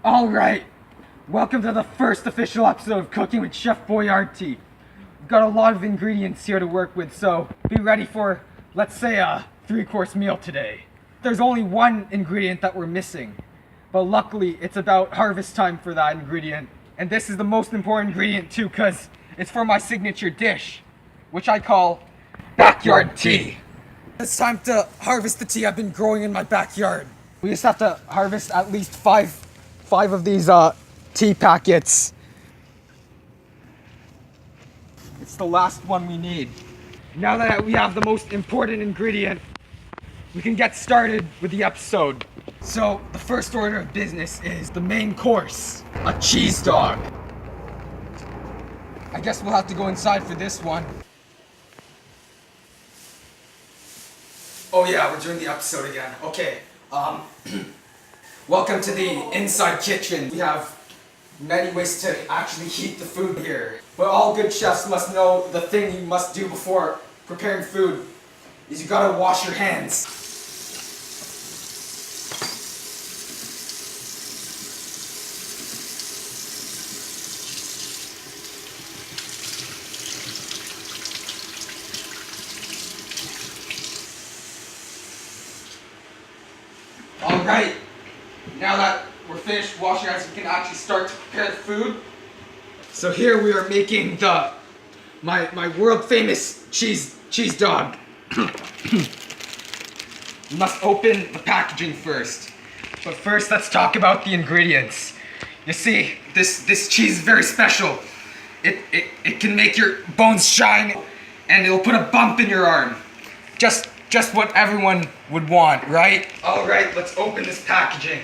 Alright, welcome to the first official episode of Cooking with Chef Boyardee. We've got a lot of ingredients here to work with, so be ready for, let's say, a 3-course meal today. There's only one ingredient that we're missing, but luckily it's about harvest time for that ingredient. And this is the most important ingredient too, because it's for my signature dish, which I call backyard tea. It's time to harvest the tea I've been growing in my backyard. We just have to harvest at least five of these tea packets. It's the last one we need. Now that we have the most important ingredient, we can get started with the episode. So the first order of business is the main course, a cheese dog. I guess we'll have to go inside for this one. Oh yeah, we're doing the episode again. Okay, welcome to the inside kitchen. We have many ways to actually heat the food here. But all good chefs must know the thing you must do before preparing food is you gotta wash your hands. Alright, now that we're finished washing our hands, we can actually start to prepare the food. So here we are making my world famous cheese dog. We must open the packaging first. But first let's talk about the ingredients. You see, this cheese is very special. It can make your bones shine and it'll put a bump in your arm. Just what everyone would want, right? Alright, let's open this packaging.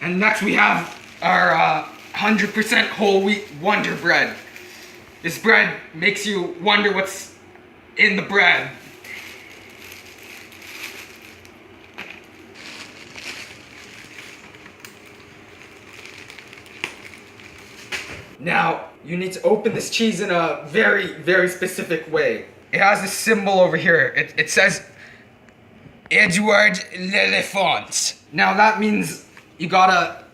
And next we have our 100% whole wheat Wonder Bread. This bread makes you wonder what's in the bread. Now, you need to open this cheese in a very, very specific way. It has this symbol over here. It says Edward l'Elephant. Now that means you gotta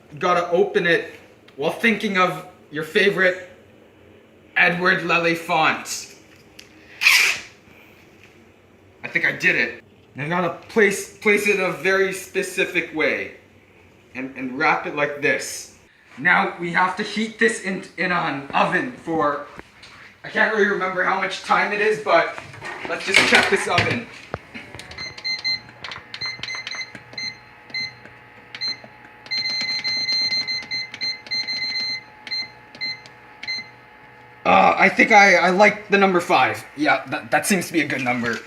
open it while thinking of your favorite Edward l'Elephant. I think I did it. Now you gotta place it in a very specific way and wrap it like this. Now we have to heat this in an oven for, I can't really remember how much time it is, but let's just check this oven. I think I like the number 5. Yeah, that seems to be a good number.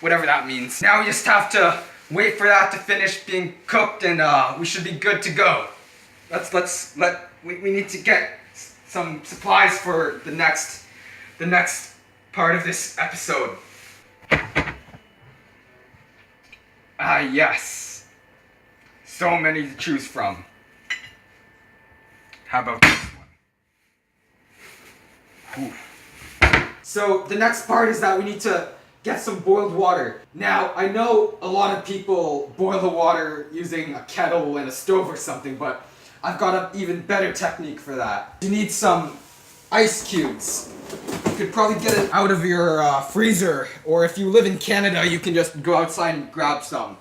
Whatever that means. Now we just have to wait for that to finish being cooked and we should be good to go. We need to get some supplies for the next part of this episode. Yes. So many to choose from. How about this one? Ooh. So the next part is that we need to get some boiled water. Now, I know a lot of people boil the water using a kettle and a stove or something, but I've got an even better technique for that. You need some ice cubes. You could probably get it out of your freezer, or if you live in Canada, you can just go outside and grab some.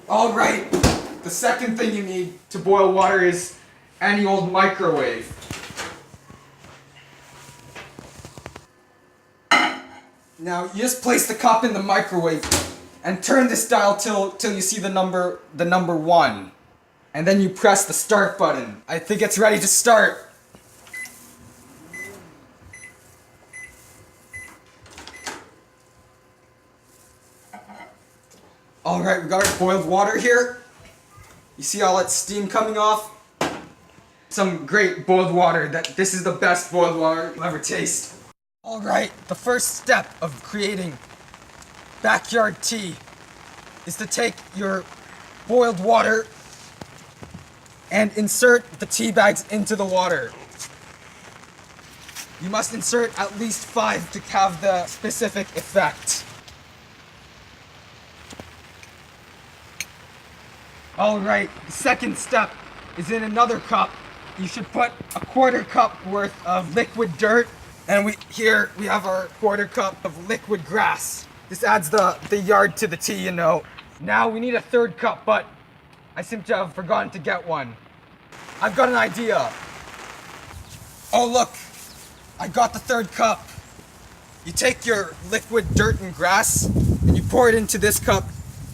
Alright, the second thing you need to boil water is any old microwave. Now, you just place the cup in the microwave and turn this dial till you see the number 1. And then you press the start button. I think it's ready to start. Alright, we got our boiled water here. You see all that steam coming off? Some great boiled water. This is the best boiled water you'll ever taste. Alright, the first step of creating backyard tea is to take your boiled water and insert the tea bags into the water. You must insert at least 5 to have the specific effect. Alright, the second step is in another cup. You should put a 1/4 cup worth of liquid dirt, and here we have our 1/4 cup of liquid grass. This adds the yard to the tea, you know. Now we need a 1/3 cup, but I seem to have forgotten to get one. I've got an idea. Oh look, I got the 1/3 cup. You take your liquid dirt and grass, and you pour it into this cup,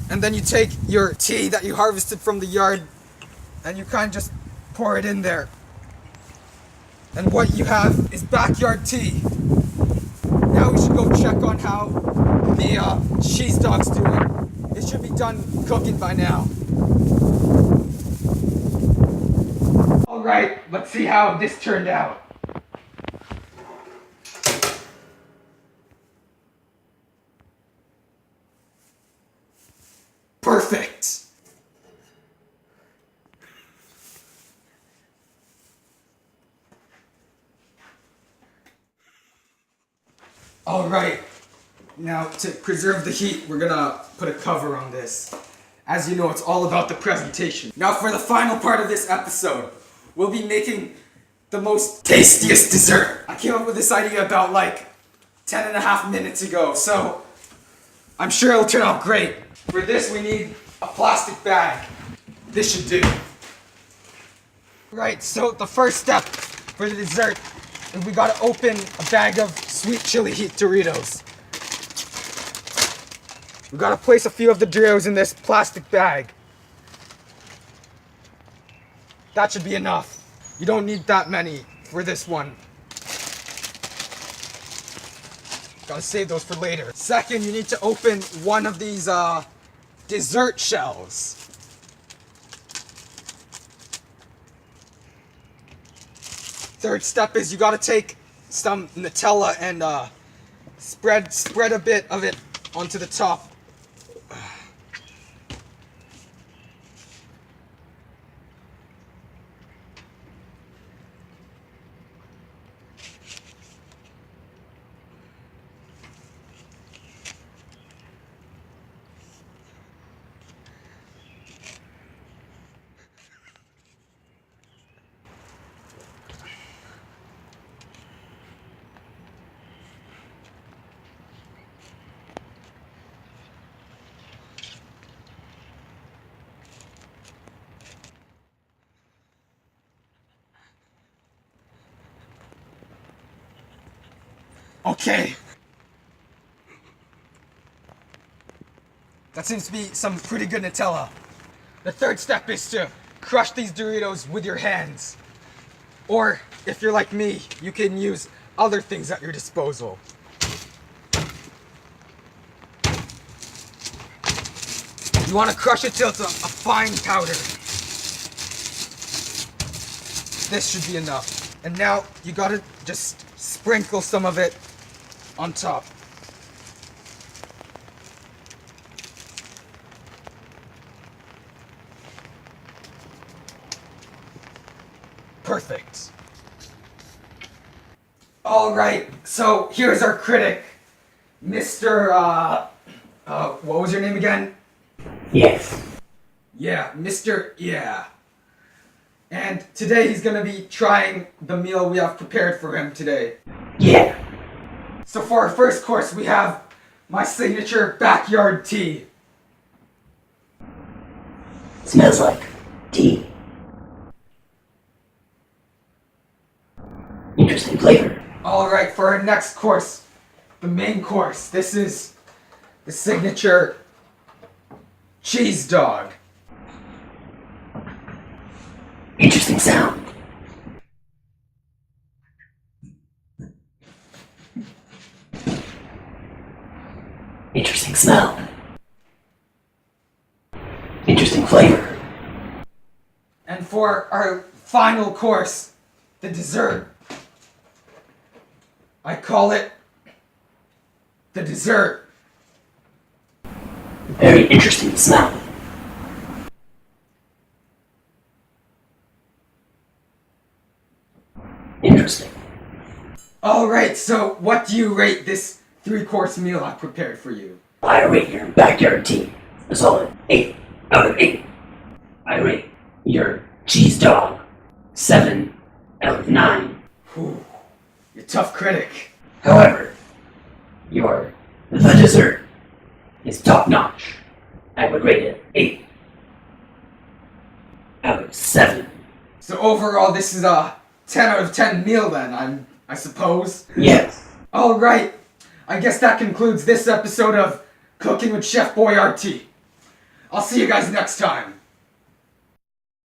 and then you take your tea that you harvested from the yard, and you kind of just pour it in there. And what you have is backyard tea. Now we should go check on how the cheese dog's doing. It should be done cooking by now. Alright, let's see how this turned out. Perfect! Alright, now to preserve the heat, we're gonna put a cover on this. As you know, it's all about the presentation. Now for the final part of this episode, we'll be making the most tastiest dessert. I came up with this idea about like 10.5 minutes ago, so I'm sure it'll turn out great. For this, we need a plastic bag. This should do. Right, so the first step for the dessert is we gotta open a bag of sweet chili heat Doritos. We gotta place a few of the Doritos in this plastic bag. That should be enough. You don't need that many for this one. Gotta save those for later. Second, you need to open one of these dessert shells. Third step is you gotta take some Nutella and spread a bit of it onto the top. Okay. That seems to be some pretty good Nutella. The third step is to crush these Doritos with your hands. Or, if you're like me, you can use other things at your disposal. You want to crush it till it's a fine powder. This should be enough. And now, you gotta just sprinkle some of it on top. Perfect. Alright, so here's our critic, Mr. What was your name again? Yes. Yeah, Mr. Yeah. And today he's gonna be trying the meal we have prepared for him today. Yeah. So for our first course, we have my signature backyard tea. Smells like tea. Interesting flavor. Alright, for our next course, the main course, this is the signature cheese dog. Interesting sound. Interesting smell. Interesting flavor. And for our final course, the dessert, I call it the dessert. Very interesting smell. Interesting. Alright, so what do you rate this 3-course meal I prepared for you? I rate your backyard tea a solid 8 out of 8. I rate your cheese dog 7 out of 9. Whew, you're a tough critic. However, the dessert is top notch. I would rate it 8 out of 7. So overall, this is a 10 out of 10 meal then, I suppose? Yes. Alright, I guess that concludes this episode of Cooking with Chef Boyardee. I'll see you guys next time.